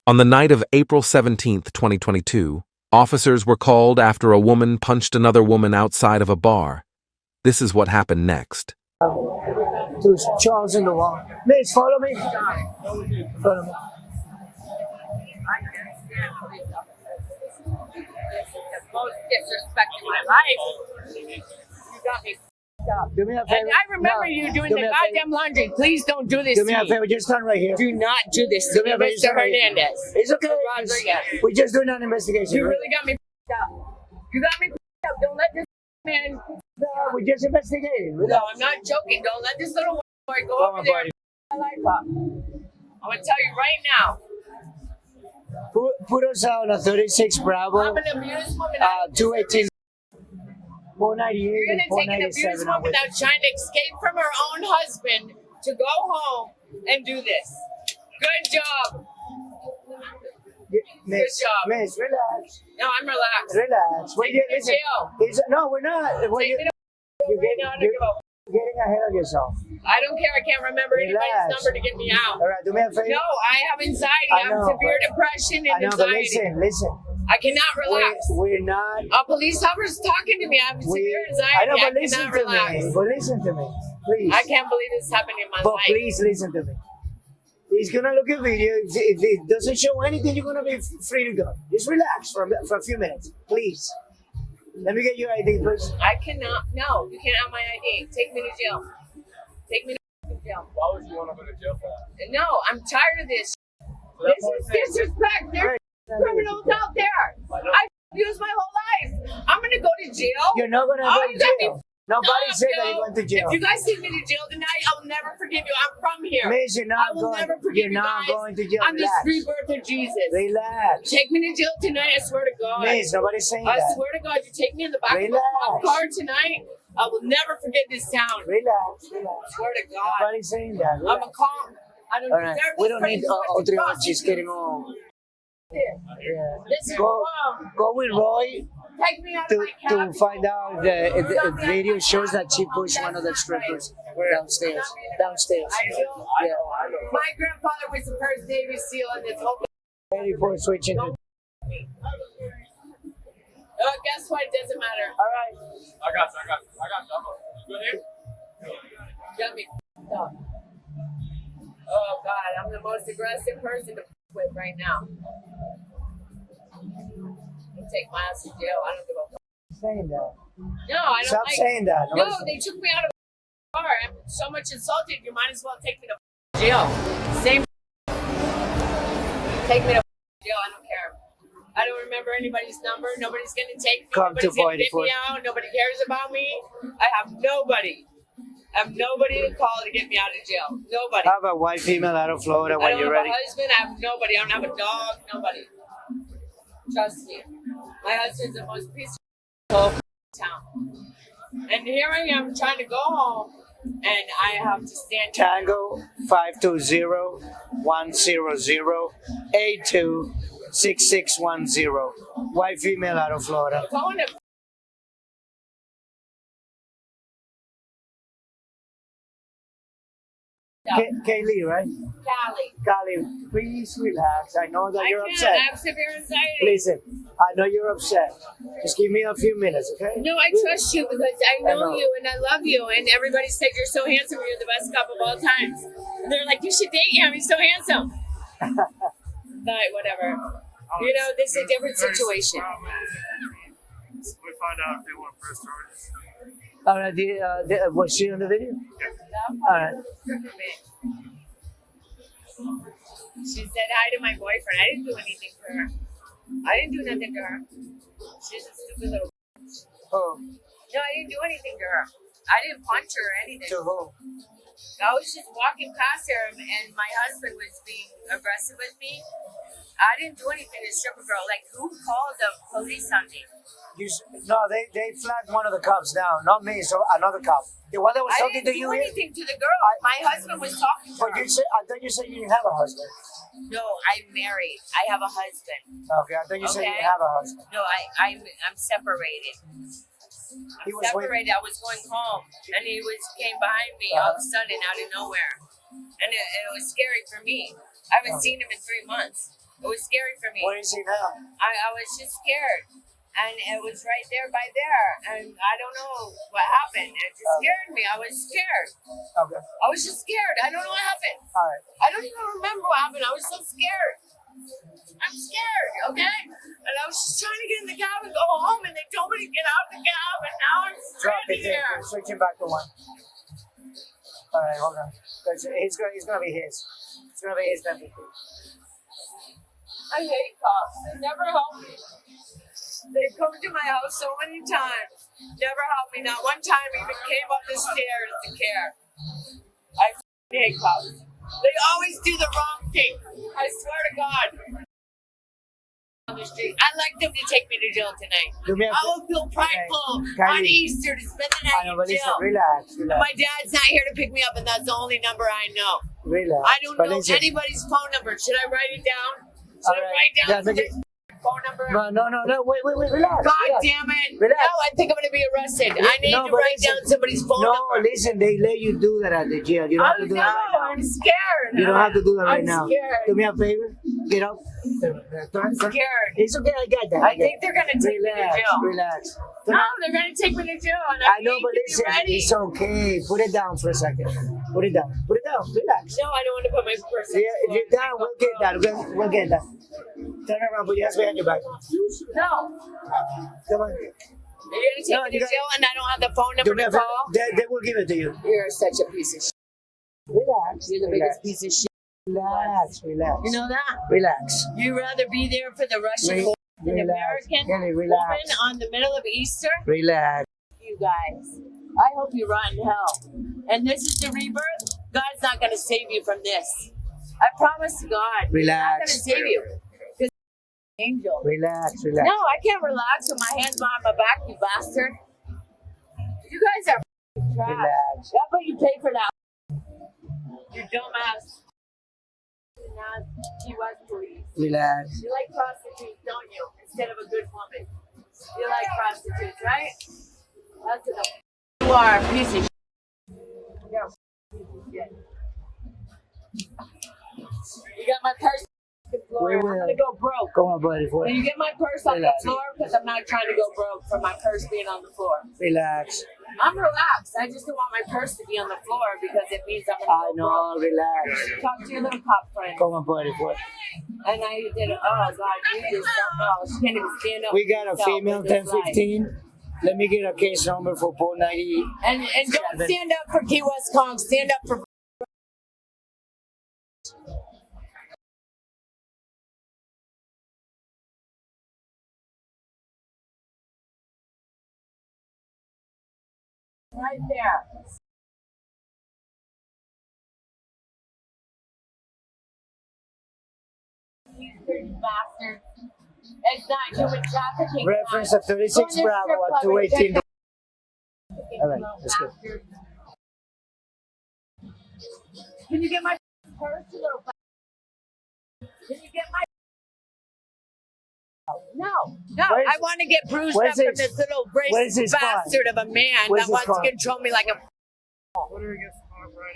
On the night of April 17th, 2022, officers were called after a woman punched another woman outside of a bar. This is what happened next. Two Charles in the wall. Miss, follow me. Follow me. Most disrespect in my life. You got me up. Do me a favor. And I remember you doing the goddamn laundry. Please don't do this Do me a favor. Just stand right here. Do not do this Do to me me, a favor. Mr. Hernandez. It's okay. Rodriguez. We're just doing an investigation. You really got me up. You got me up. Don't let this man. No, we're just investigating. No, I'm not joking. Don't let this little boy go over there and my life up. I'm gonna tell you right now. Put us on a 36 Bravo. I'm an abused woman. 218. 498. You're gonna take an abused 497 woman that's trying to escape from her own husband to go home and do this. Good job. Miss, job. Miss, relax. No, I'm relaxed. Relax. Take me to jail. No, we're not. Take me to You're right now to give up. getting ahead of yourself. I don't care. I can't remember anybody's Relax. number to get me out. All right, do me a favor. No, I have anxiety. I I know, have severe but- depression and I know, but anxiety. listen. I cannot relax. We're not. A police officer's talking to me. I have severe anxiety. I know, but I listen cannot to relax. me. But listen to me, please. I can't believe this happened in my But life. please listen to me. He's gonna look at video. If it doesn't show anything, you're gonna be free to go. Just relax for a few minutes, please. Let me get your ID, please. I cannot. No, you can't have my ID. Take me to jail. Take me to jail. Why would you want to go to jail for that? No, I'm tired of this. So that's This what is I'm saying. disrespect. There's criminals out there. I abused my whole life. I'm gonna go to jail. You're not gonna Oh, go you to got me jail. Nobody Stop, said yo. that you went to jail. If you guys take me to jail tonight, I'll never forgive you. I'm from here. Miss, you're I not will going. never forgive You're you not guys. going to jail. I'm the Relax. free birth of Jesus. Relax. Take me to jail tonight. I swear to God. Miss, nobody's saying I that. swear to God, you take me in the back Relax. of a car tonight. I will never forget this town. Relax. I swear to God. Nobody's saying that. I'm Relax. a calm. I don't All right. deserve We this don't need crazy other fucking just getting on. Yeah. This is Go, wrong. go with Roy Take me out of my to cab. find out if the video shows that she pushed one of the strippers downstairs. Downstairs. Yeah. My grandfather was the first Navy SEAL in this whole. Ready for switching. All Guess what? It doesn't matter. right. I got you. You good here? Got me up. Oh God, I'm the most aggressive person to with right now. You take my ass to jail. I don't give a fuck. Saying that. No, I don't Stop like. saying that. No, Nobody's- they took me out of the car. I'm so much insulted. You might as well take me to jail. Same. Take me to jail. I don't care. I don't remember anybody's number. Nobody's gonna take me. Come to Nobody's gonna get 44. me out. Nobody cares about me. I have nobody. I have nobody to call to get me out of jail. Nobody. I have a white female out of Florida I when don't you're have ready. a husband. I have nobody. I don't have a dog. Nobody. Trust me. My husband's the most peaceful town. And here I am trying to go home, and I have to stand. Tango 520-100-826610. White female out of Florida. If I want to. Kaylee, right? Cali. Kali, please relax. I know that you're I upset. have severe anxiety. Listen, I know you're upset. Just give me a few minutes, okay? No, I trust you because I know you and I love you, and everybody said you're so handsome. You're the best couple of all times. And they're like, you should date him. He's so handsome. But whatever. You know, this is a different situation. We find out if they want to press charges. All right, was she on the video? All right. She said hi to my boyfriend. I didn't do anything to her. I didn't do nothing to her. She's a stupid little. Oh, No, I didn't do anything to her. I didn't punch her or anything. to who? I was just walking past her, and my husband was being aggressive with me. I didn't do anything to stripper girl. Like, who called the police on me? No, they flagged one of the cops down, not me, so another cop. The one that was I talking didn't to do you here? anything to the girl. My husband was talking to But her. you said, I thought you said you didn't have a husband. No, I'm married. I have a husband. Okay, I thought you said you Okay. didn't have a husband. No, I'm separated. He was Separated. I was going home, and he came behind me all of a sudden out of nowhere, and it was scary for me. I haven't seen him in 3 months. It was scary for me. What is he now? I was just scared. And it was right there by there. And I don't know what happened. It just scared me. I was scared. Okay. I was just scared. I don't know what happened. All right. I don't even remember what happened. I was so scared. I'm scared, okay? And I was just trying to get in the cab and go home, and they told me to get out of the cab, and now I'm Drop stranded it there. here. Switching back to one. All right, hold on. Because it's gonna be his. It's gonna be his deputy. I hate cops. They never help me. They've come to my house so many times. Never helped me. Not one time even came up the stairs to care. I hate cops. They always do the wrong thing. I swear to God. On the street. I'd like them to take me to jail tonight. I will feel prideful on Easter to spend the night in jail. Relax. My dad's not here to pick me up, and that's the only number I know. Relax. I don't know anybody's phone number. Should I write it down? Should I write down their phone number? No. Wait. Relax. God damn it. Relax. No, I think I'm going to be arrested. I need to write down somebody's phone number. No, listen, they let you do that at the jail. You don't have to do that right now. I'm scared. You don't have to do that right I'm now. scared. Do me a favor. Get up. I'm scared. It's okay, I got that. I think they're going to take me to jail. Relax. No, they're going to take me to jail. And I know, but need to listen, be ready. it's okay. Put it down for a second. Put it down. Relax. No, I don't want to put my purse on Yeah, the if you're floor. down, we'll get that. We'll get that. Turn around, put your hands behind your back. No. Come on. Are you going to take me to jail and I don't have the phone number Do me to a favor. call? They will give it to you. You're such a piece of shit. Relax. You're the biggest piece of shit. Relax. You know that? Relax. You'd rather be there for the Russian war than an American Kelly, woman relax. on the middle of Easter? Relax. You guys, I hope you rot in hell. And this is the rebirth. God's not going to save you from this. I promise to God. He's not going to Relax. save you. Because angel. Relax. No, I can't relax with my hands behind my back, you bastard. You guys are trash. Relax. How about you pay for that? You dumbass. She was police. Relax. You like prostitutes, don't you? Instead of a good woman. You like prostitutes, right? That's what you are, a piece of shit. You're a piece of shit. You got my purse on the floor. I'm gonna go broke. Come on, buddy. Can you get my purse on the floor? Because I'm not trying to go broke for my purse being on the floor. Relax. I'm relaxed. I just don't want my purse to be on the floor because it means I'm gonna I go know. broke. Relax. Talk to your little cop friend. Come on, buddy. And I did it. Oh, God, you did something else. She can't even stand up. We got a for herself female in this life. 1015. Let me get a case number for pole 90. And don't stand up for Key West Kong. Stand up for. Right there. You dirty bastard. It's not human trafficking. Reference of 36 Bravo at 218. All right, let's go. Can you get my purse, you little bastard? Can you get my... No, I want to get bruised up from this little racist bastard of a man that wants to control me like a...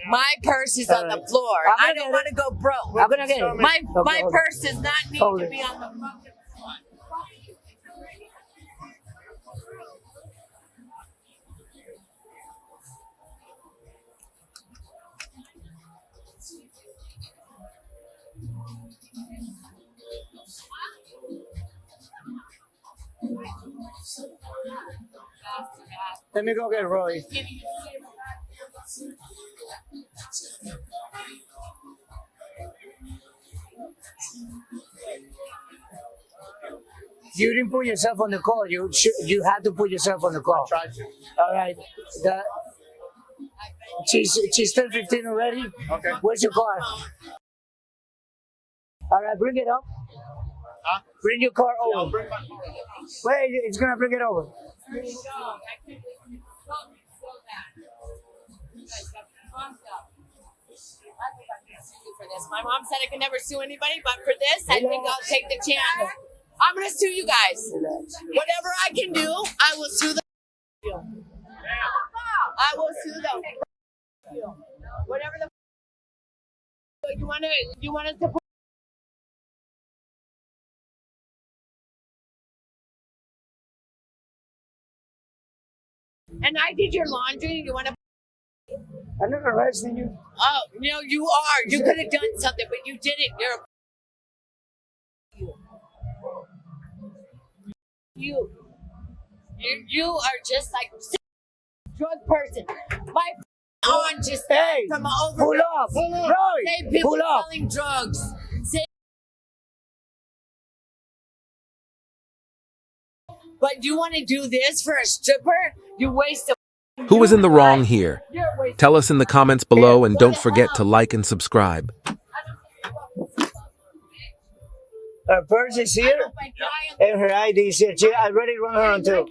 My purse is on the floor. I don't want to go broke. I'm gonna get it. My purse does not need to be on the fucking floor. Let me go get Roy. You didn't put yourself on the call. You had to put yourself on the call. Tried to. All right. She's 10:15 already. Okay. Where's your car? All right, bring it up. Huh? Bring your car I'll over. bring my car. Wait, it's gonna bring it over. For this. My mom said I could never sue anybody, but for this, I think I'll take the chance. I'm gonna sue you guys. Whatever I can do, I will sue them. I will sue them. Whatever the you want us to put And I did your laundry. You want to? I'm not arresting you. Oh, no, you are. You could have done something, but you didn't. You are just like drug person. My on just Hey, from an pull over. up. Roy, Say people pull up. selling drugs. Say, but you want to do this for a stripper? You waste a. Who was in the wrong here? You're a waste. Tell us in the comments below and don't forget to like and subscribe. Her purse is here, and her ID is here. I already run her on too.